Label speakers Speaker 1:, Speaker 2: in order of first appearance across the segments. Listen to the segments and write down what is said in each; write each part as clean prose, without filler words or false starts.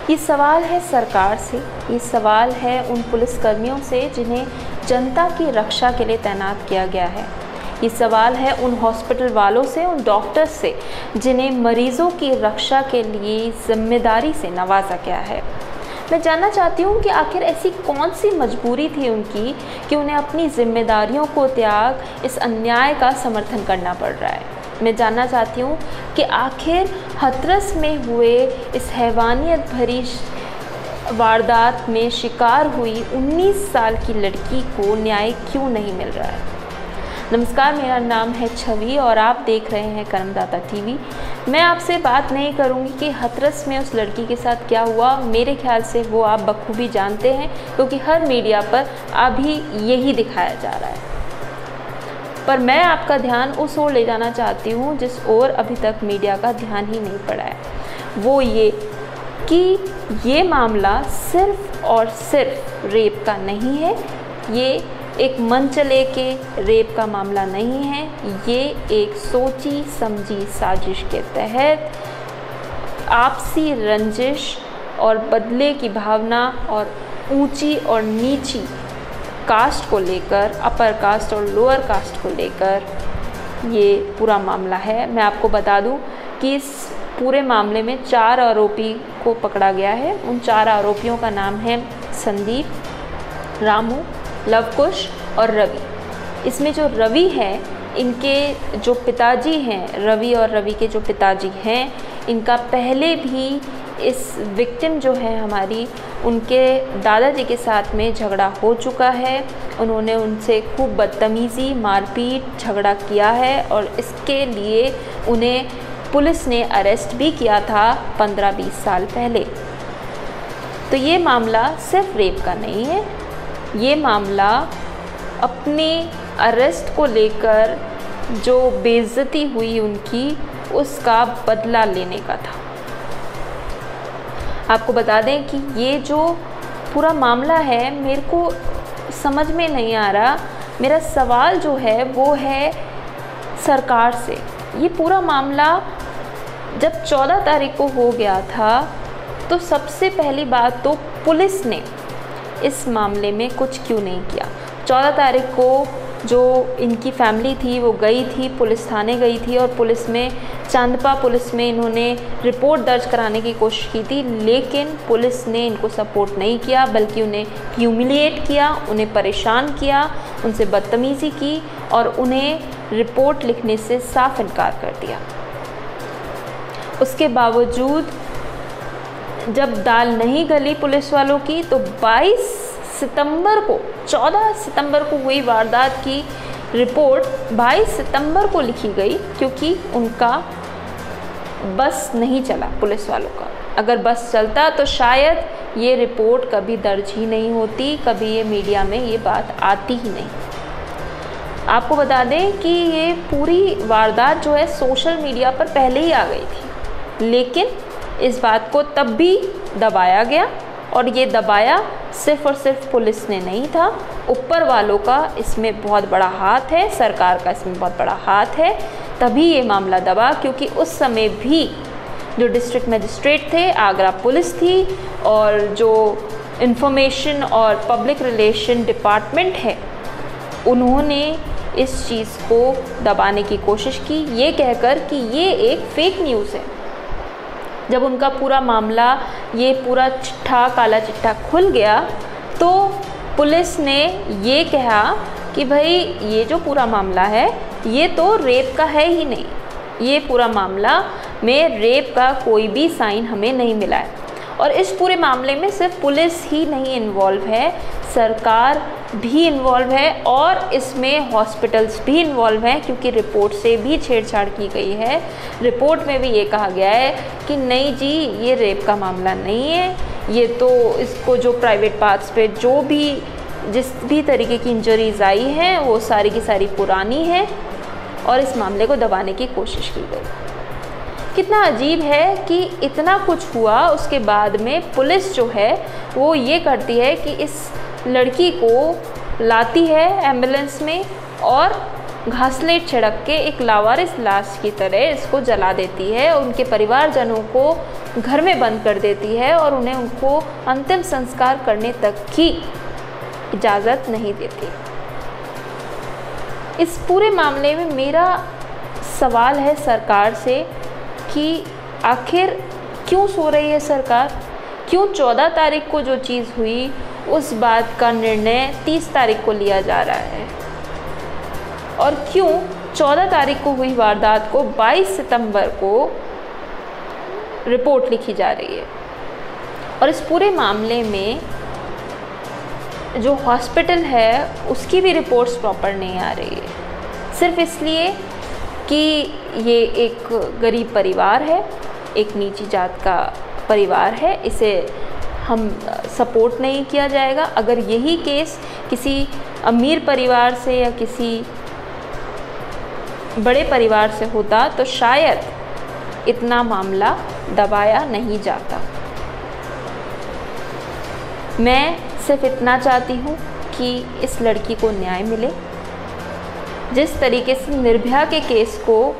Speaker 1: ये सवाल है सरकार से, ये सवाल है उन पुलिसकर्मियों से जिन्हें जनता की रक्षा के लिए तैनात किया गया है। ये सवाल है उन हॉस्पिटल वालों से, उन डॉक्टर्स से जिन्हें मरीज़ों की रक्षा के लिए जिम्मेदारी से नवाजा गया है। मैं जानना चाहती हूँ कि आखिर ऐसी कौन सी मजबूरी थी उनकी कि उन्हें अपनी जिम्मेदारियों को त्याग इस अन्याय का समर्थन करना पड़ रहा है। मैं जानना चाहती हूँ कि आखिर हाथरस में हुए इस हैवानियत भरी वारदात में शिकार हुई 19 साल की लड़की को न्याय क्यों नहीं मिल रहा है। नमस्कार, मेरा नाम है छवि और आप देख रहे हैं कर्मदाता टीवी। मैं आपसे बात नहीं करूंगी कि हाथरस में उस लड़की के साथ क्या हुआ। मेरे ख्याल से वो आप बखूबी जानते हैं, क्योंकि हर मीडिया पर अभी यही दिखाया जा रहा है। पर मैं आपका ध्यान उस ओर ले जाना चाहती हूँ जिस ओर अभी तक मीडिया का ध्यान ही नहीं पड़ा है। वो ये कि ये मामला सिर्फ और सिर्फ रेप का नहीं है, ये एक मन चले के रेप का मामला नहीं है, ये एक सोची समझी साजिश के तहत आपसी रंजिश और बदले की भावना और ऊंची और नीची कास्ट को लेकर, अपर कास्ट और लोअर कास्ट को लेकर ये पूरा मामला है। मैं आपको बता दूं कि इस पूरे मामले में 4 आरोपी को पकड़ा गया है। उन 4 आरोपियों का नाम है संदीप, रामू, लवकुश और रवि। इसमें जो रवि है, इनके जो पिताजी हैं, रवि और रवि के जो पिताजी हैं, इनका पहले भी इस विक्टिम जो है हमारी, उनके दादाजी के साथ में झगड़ा हो चुका है। उन्होंने उनसे खूब बदतमीज़ी, मारपीट, झगड़ा किया है और इसके लिए उन्हें पुलिस ने अरेस्ट भी किया था 15-20 साल पहले। तो ये मामला सिर्फ रेप का नहीं है, ये मामला अपने अरेस्ट को लेकर जो बेइज्जती हुई उनकी, उसका बदला लेने का था। आपको बता दें कि ये जो पूरा मामला है, मेरे को समझ में नहीं आ रहा। मेरा सवाल जो है वो है सरकार से। ये पूरा मामला जब 14 तारीख को हो गया था, तो सबसे पहली बात तो पुलिस ने इस मामले में कुछ क्यों नहीं किया। 14 तारीख को जो इनकी फैमिली थी वो गई थी, पुलिस थाने गई थी और पुलिस में, चांदपा पुलिस में इन्होंने रिपोर्ट दर्ज कराने की कोशिश की थी, लेकिन पुलिस ने इनको सपोर्ट नहीं किया, बल्कि उन्हें ह्यूमिलिएट किया, उन्हें परेशान किया, उनसे बदतमीज़ी की और उन्हें रिपोर्ट लिखने से साफ इनकार कर दिया। उसके बावजूद जब दाल नहीं गली पुलिस वालों की, तो 22 सितंबर को, 14 सितंबर को हुई वारदात की रिपोर्ट 22 सितंबर को लिखी गई, क्योंकि उनका बस नहीं चला पुलिस वालों का। अगर बस चलता तो शायद ये रिपोर्ट कभी दर्ज ही नहीं होती, कभी ये मीडिया में ये बात आती ही नहीं। आपको बता दें कि ये पूरी वारदात जो है सोशल मीडिया पर पहले ही आ गई थी, लेकिन इस बात को तब भी दबाया गया, और ये दबाया सिर्फ और सिर्फ पुलिस ने नहीं था, ऊपर वालों का इसमें बहुत बड़ा हाथ है, सरकार का इसमें बहुत बड़ा हाथ है। तभी ये मामला दबा, क्योंकि उस समय भी जो डिस्ट्रिक्ट मजिस्ट्रेट थे, आगरा पुलिस थी, और जो इंफॉर्मेशन और पब्लिक रिलेशन डिपार्टमेंट है, उन्होंने इस चीज़ को दबाने की कोशिश की, ये कहकर कि ये एक फेक न्यूज़ है। जब उनका पूरा मामला, ये पूरा चिट्ठा, काला चिट्ठा खुल गया, तो पुलिस ने ये कहा कि भाई ये जो पूरा मामला है, ये तो रेप का है ही नहीं, ये पूरा मामला में रेप का कोई भी साइन हमें नहीं मिला है। और इस पूरे मामले में सिर्फ पुलिस ही नहीं इन्वॉल्व है, सरकार भी इन्वॉल्व है और इसमें हॉस्पिटल्स भी इन्वॉल्व हैं, क्योंकि रिपोर्ट से भी छेड़छाड़ की गई है। रिपोर्ट में भी ये कहा गया है कि नहीं जी, ये रेप का मामला नहीं है, ये तो इसको जो प्राइवेट पार्ट्स पे जो भी जिस भी तरीके की इंजरीज आई हैं, वो सारी की सारी पुरानी है, और इस मामले को दबाने की कोशिश की गई। कितना अजीब है कि इतना कुछ हुआ, उसके बाद में पुलिस जो है वो ये करती है कि इस लड़की को लाती है एम्बुलेंस में और घासलेट छिड़क के एक लावारिस लाश की तरह इसको जला देती है। उनके परिवारजनों को घर में बंद कर देती है और उन्हें उनको अंतिम संस्कार करने तक की इजाज़त नहीं देती। इस पूरे मामले में मेरा सवाल है सरकार से कि आखिर क्यों सो रही है सरकार? क्यों 14 तारीख को जो चीज़ हुई उस बात का निर्णय 30 तारीख को लिया जा रहा है? और क्यों 14 तारीख को हुई वारदात को 22 सितंबर को रिपोर्ट लिखी जा रही है? और इस पूरे मामले में जो हॉस्पिटल है उसकी भी रिपोर्ट्स प्रॉपर नहीं आ रही है, सिर्फ इसलिए कि ये एक गरीब परिवार है, एक नीची जात का परिवार है, इसे हम सपोर्ट नहीं किया जाएगा। अगर यही केस किसी अमीर परिवार से या किसी बड़े परिवार से होता तो शायद इतना मामला दबाया नहीं जाता। मैं सिर्फ इतना चाहती हूँ कि इस लड़की को न्याय मिले। जिस तरीके से निर्भया के केस को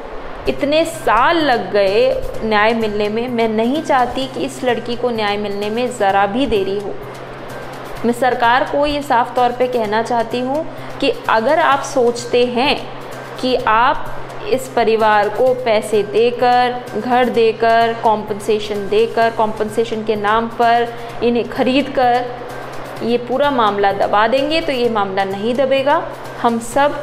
Speaker 1: इतने साल लग गए न्याय मिलने में, मैं नहीं चाहती कि इस लड़की को न्याय मिलने में ज़रा भी देरी हो। मैं सरकार को ये साफ तौर पे कहना चाहती हूँ कि अगर आप सोचते हैं कि आप इस परिवार को पैसे देकर, घर देकर, कॉम्पनसेशन के नाम पर इन्हें खरीद कर ये पूरा मामला दबा देंगे, तो ये मामला नहीं दबेगा। हम सब,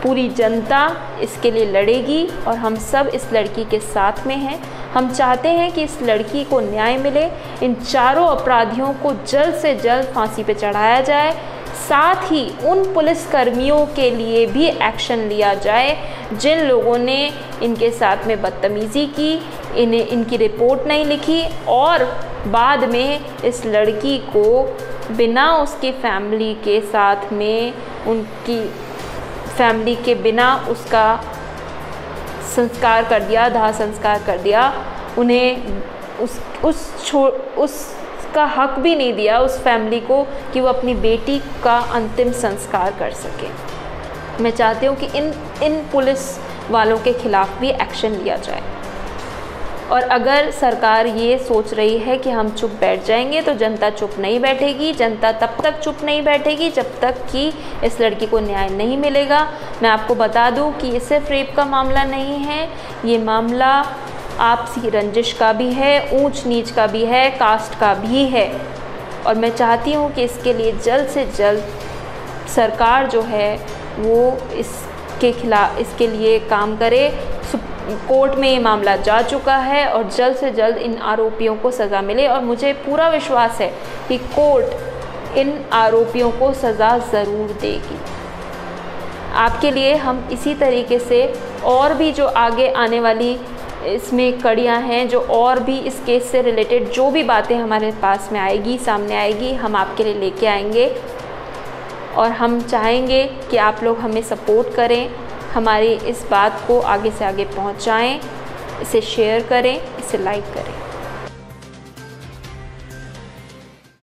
Speaker 1: पूरी जनता इसके लिए लड़ेगी और हम सब इस लड़की के साथ में हैं। हम चाहते हैं कि इस लड़की को न्याय मिले, इन चारों अपराधियों को जल्द से जल्द फांसी पे चढ़ाया जाए। साथ ही उन पुलिसकर्मियों के लिए भी एक्शन लिया जाए जिन लोगों ने इनके साथ में बदतमीज़ी की, इनकी रिपोर्ट नहीं लिखी और बाद में इस लड़की को बिना उसकी फैमिली के साथ में, उनकी फैमिली के बिना उसका संस्कार कर दिया, दाह संस्कार कर दिया। उन्हें उसका हक भी नहीं दिया उस फैमिली को कि वो अपनी बेटी का अंतिम संस्कार कर सके। मैं चाहती हूँ कि इन पुलिस वालों के खिलाफ भी एक्शन लिया जाए। और अगर सरकार ये सोच रही है कि हम चुप बैठ जाएंगे, तो जनता चुप नहीं बैठेगी। जनता तब तक चुप नहीं बैठेगी जब तक कि इस लड़की को न्याय नहीं मिलेगा। मैं आपको बता दूं कि ये सिर्फ रेप का मामला नहीं है, ये मामला आपसी रंजिश का भी है, ऊंच नीच का भी है, कास्ट का भी है। और मैं चाहती हूँ कि इसके लिए जल्द से जल्द सरकार जो है वो इसके लिए काम करे। कोर्ट में ये मामला जा चुका है और जल्द से जल्द इन आरोपियों को सज़ा मिले। और मुझे पूरा विश्वास है कि कोर्ट इन आरोपियों को सज़ा ज़रूर देगी। आपके लिए हम इसी तरीके से और भी जो आगे आने वाली इसमें कड़ियाँ हैं, जो और भी इस केस से रिलेटेड जो भी बातें हमारे पास में आएगी, सामने आएगी, हम आपके लिए लेके आएंगे। और हम चाहेंगे कि आप लोग हमें सपोर्ट करें, हमारी इस बात को आगे से आगे पहुंचाएं, इसे शेयर करें, इसे लाइक करें।